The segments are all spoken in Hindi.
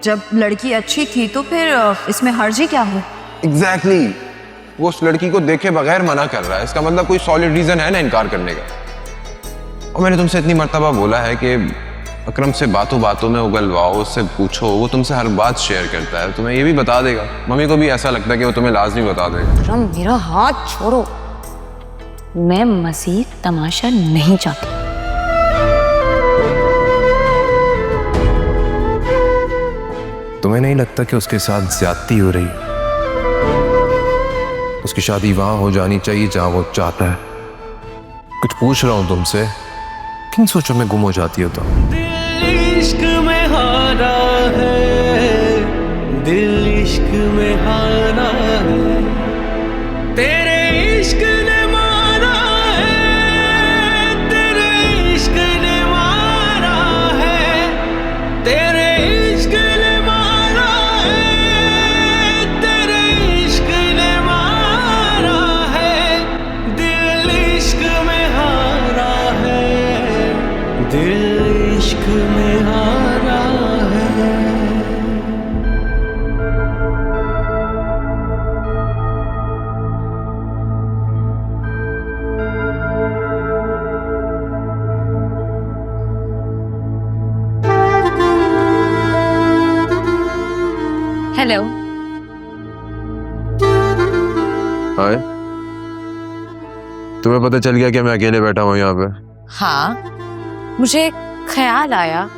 जब लड़की अच्छी थी तो फिर इसमें हर्जी क्या है? एग्जैक्टली वो उस लड़की को देखे बगैर मना कर रहा है, इसका मतलब कोई सॉलिड रीजन है ना इनकार करने का। और मैंने तुमसे इतनी मर्तबा बोला है कि अकरम से बातों बातों में उगलवाओ, उससे पूछो, वो तुमसे हर बात शेयर करता है, तुम्हें ये भी बता देगा। मम्मी को भी ऐसा लगता है कि वो तुम्हें लाजमी बता देगा। अकरम मेरा हाथ छोड़ो, मैं मज़ीद तमाशा नहीं चाहती। तुम्हें नहीं लगता कि उसके साथ ज्यादती हो रही है? उसकी शादी वहां हो जानी चाहिए जहां वो चाहता है। कुछ पूछ रहा हूं तुमसे, किन सोचों में गुम हो जाती हो तुम? दिल इश्क में हारा है, दिल इश्क में हारा है, तेरे इश्क ने मारा है, तेरे इश्क ने मारा है, तेरे इश्क ने मारा है, तेरे इश्क ने मारा है, दिल इश्क में हारा है, दिल इश्क में हारा है। हेलो। हाय, तुम्हें पता चल गया कि मैं अकेले बैठा हूँ यहाँ पे? हाँ, मुझे ख्याल आया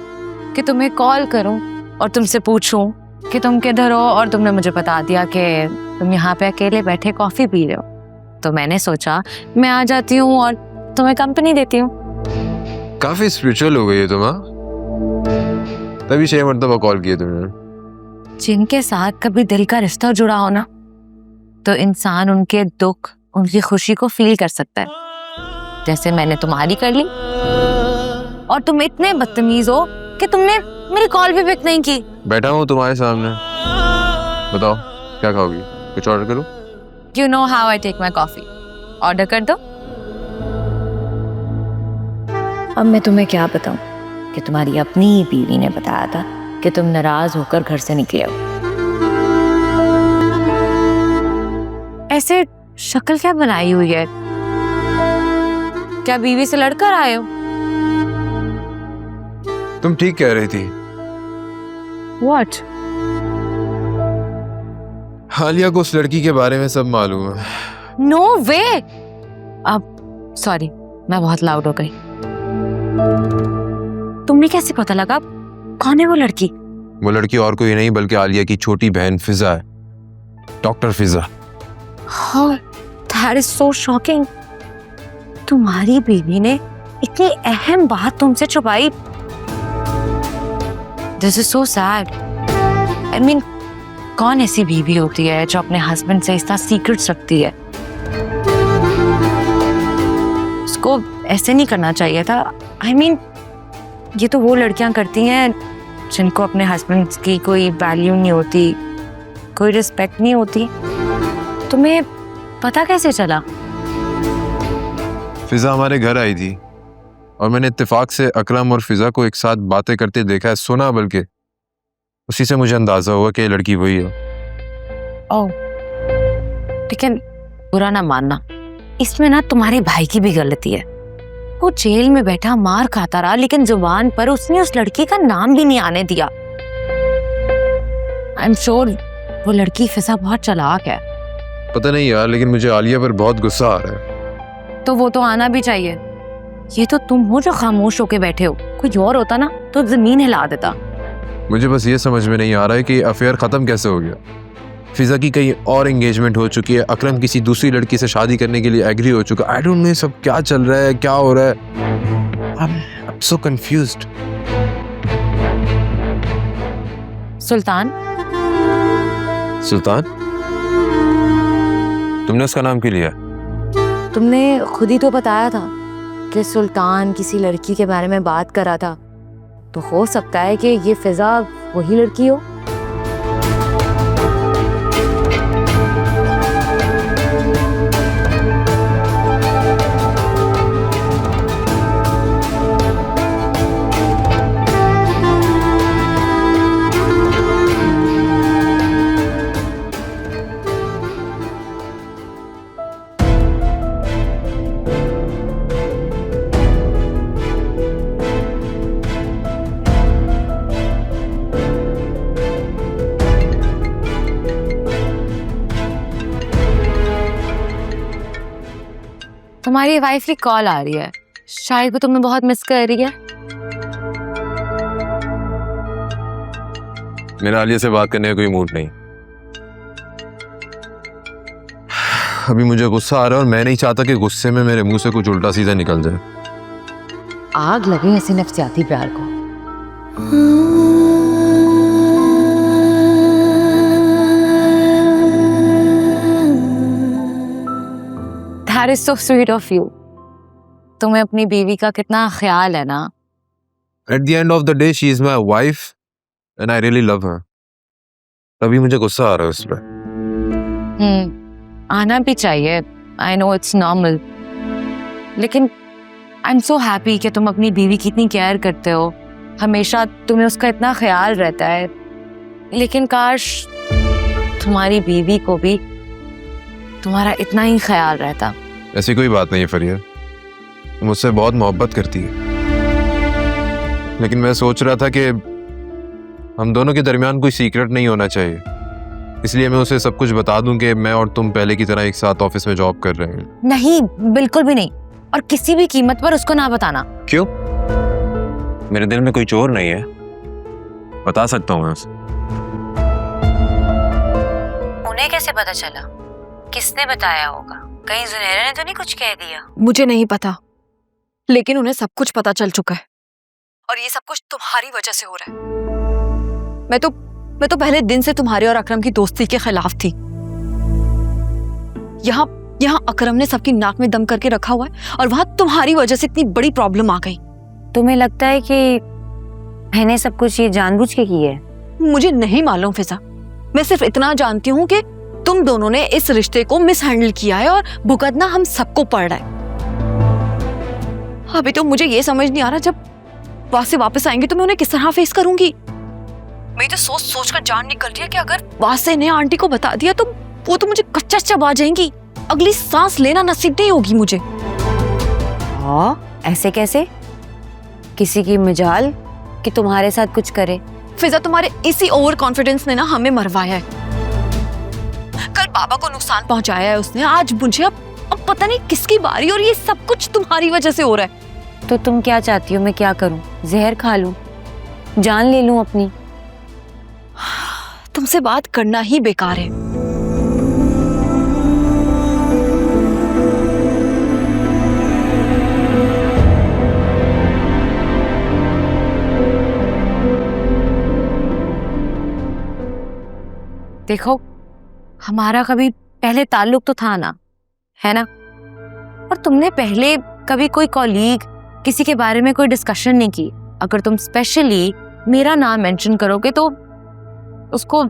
कि तुम्हें कॉल करूं और तुमसे पूछूं कि तुम किधर हो, और तुमने मुझे बता दिया कि तुम यहाँ पे अकेले बैठे कॉफी पी रहे हो, तो मैंने सोचा मैं आ जाती हूँ और तुम्हें कंपनी देती हूँ। काफी स्पिरिचुअल हो गई है तुम, हाँ? तभी 6 मरतबा कॉल किया तुमने। जिनके साथ कभी दिल का रिश्ता जुड़ा हो ना, तो इंसान उनके दुख, उनकी खुशी को फील कर सकता है। जैसे मैंने तुम्हारी कर ली, और तुम इतने बदतमीज हो कि तुमने मेरी कॉल भी पिक नहीं की। बैठा हूँ तुम्हारे सामने, बताओ क्या खाओगी? कुछ ऑर्डर करूँ? You know how I take my coffee. Order कर दो। अब मैं तुम्हें क्या बताऊं कि तुम्हारी अपनी ही बीवी ने बताया था कि तुम नाराज होकर घर से निकले हो। ऐसे शक्ल क्या बनाई हुई है? क्या बीवी से लड़कर आए हो? तुम ठीक कह रही थी। What? हालिया को उस लड़की के बारे में सब मालूम है। No way! अब सॉरी, मैं बहुत लाउड हो गई। तुम्हें कैसे पता लगा? कौन है वो लड़की? वो लड़की और कोई नहीं बल्कि आलिया की छोटी बहन फिजा है, doctor Fiza. Oh, that is so shocking. तुम्हारी बीवी ने इतनी अहम बात तुमसे छुपाई। This is so sad. I mean, कौन ऐसी बीवी होती है जो अपने हस्बैंड से इतना सीक्रेट्स रखती है? उसको ऐसे नहीं करना चाहिए था। I mean, ये तो वो लड़कियां करती हैं जिनको अपने हस्बैंड की कोई वैल्यू नहीं होती, कोई रिस्पेक्ट नहीं होती। तुम्हें पता कैसे चला? फिजा हमारे घर आई थी और मैंने इत्तेफाक से अकरम और फिजा को एक साथ बातें करते देखा है, सुना, बल्कि उसी से मुझे अंदाजा हुआ कि ये लड़की वही है। ओह, लेकिन बुरा ना मानना, इसमें ना तुम्हारे भाई की भी गलती है। वो जेल में बैठा मार खाता रहा, लेकिन जुबान पर उसने उस लड़की का नाम भी नहीं आने दिया। आई एम श्योर वो लड़की फिजा बहुत चालाक है। पता नहीं यार, लेकिन मुझे आलिया पर बहुत गुस्सा आ रहा है। तो वो तो आना भी चाहिए। ये तो तुम हो जो खामोश होके बैठे हो। कोई और होता ना तो जमीन हिला देता। मुझे बस ये समझ में नहीं आ रहा है कि अफेयर खत्म कैसे हो गया। फिजा की कहीं और एंगेजमेंट हो चुकी है, अकरम किसी दूसरी लड़की से शादी करने के लिए एग्री हो चुका। आई डोंट नो सब क्या चल रहा है, क्या हो रहा है। I'm so confused. सुल्तान? सुल्तान? तुमने उसका नाम क्यों लिया? तुमने खुद ही तो बताया था कि सुल्तान किसी लड़की के बारे में बात कर रहा था, तो हो सकता है कि ये फिजा वही लड़की हो। तुम्हारी वाइफ की कॉल आ रही है, शायद वो तुम्हें बहुत मिस कर रही है। मेरा आलिया से बात करने का कोई मूड नहीं। अभी मुझे गुस्सा आ रहा है और मैं नहीं चाहता कि गुस्से में मेरे मुंह से कुछ उल्टा सीधा निकल जाए। आग लगे ऐसे नफसियाती प्यार को। That is so sweet of you. तुम्हें अपनी बीवी का कितना ख्याल है ना। At the end of the day, she is my wife and I really love her. तभी मुझे गुस्सा आ रहा है उस पर। आना भी चाहिए। I know it's normal. लेकिन I'm so happy कि तुम अपनी बीवी की इतनी केयर करते हो। हमेशा तुम्हें उसका इतना ख्याल रहता है। लेकिन काश तुम्हारी बीवी को भी तुम्हारा इतना ही ख्याल रहता। ऐसी कोई बात नहीं है फरिया, मुझसे बहुत मोहब्बत करती है। लेकिन मैं सोच रहा था कि हम दोनों के दरमियान कोई सीक्रेट नहीं होना चाहिए, इसलिए मैं उसे सब कुछ बता दूं कि मैं और तुम पहले की तरह एक साथ ऑफिस में जॉब कर रहे हैं। नहीं, बिल्कुल भी नहीं, और किसी भी कीमत पर उसको ना बताना। क्यों? मेरे दिल में कोई चोर नहीं है, बता सकता हूँ मैं उसे। उन्हें कैसे पता चला? किसने बताया होगा? कहीं जुनैरा ने तो नहीं कुछ कह दिया? मुझे नहीं पता, लेकिन उन्हें सब कुछ पता चल चुका है और ये सब कुछ तुम्हारी वजह से हो रहा है। मैं तो पहले दिन से तुम्हारे और अकरम की दोस्ती के खिलाफ थी। यहाँ अकरम ने सबकी नाक में दम करके रखा हुआ है और वहां तुम्हारी वजह से इतनी बड़ी प्रॉब्लम आ गई। तुम्हें लगता है कि मैंने सब कुछ ये जानबूझ के की है? मुझे नहीं मालूम फिजा, मैं सिर्फ इतना जानती हूँ कि तुम दोनों ने इस रिश्ते को मिसहैंडल किया है और भुगतना हम सबको पड़ रहा है। अभी तो मुझे ये समझ नहीं आ रहा, जब वहां से वापस आएंगे तो मैं उन्हें किस तरह फेस करूंगी। मैं तो सोच कर जान निकल रही है कि अगर वासे ने आंटी को बता दिया तो वो तो मुझे कच्चा चबा जाएंगी। अगली सांस लेना नसीब नहीं होगी मुझे। हाँ, ऐसे कैसे? किसी की मजाल कि तुम्हारे साथ कुछ करे? फिजा, तुम्हारे इसी ओवर कॉन्फिडेंस ने ना हमें मरवाया है। कल बाबा को नुकसान पहुंचाया है उसने, आज मुझे। अब पता नहीं किसकी बारी, और ये सब कुछ तुम्हारी वजह से हो रहा है। तो तुम क्या चाहती हो? मैं क्या करूं? जहर खा लूं? जान ले लूं अपनी? तुमसे बात करना ही बेकार है। देखो, हमारा कभी पहले ताल्लुक तो था ना, है ना? और तुमने पहले कभी कोई कॉलीग, किसी के बारे में कोई डिस्कशन नहीं की। अगर तुम स्पेशली मेरा नाम मेंशन करोगे तो उसको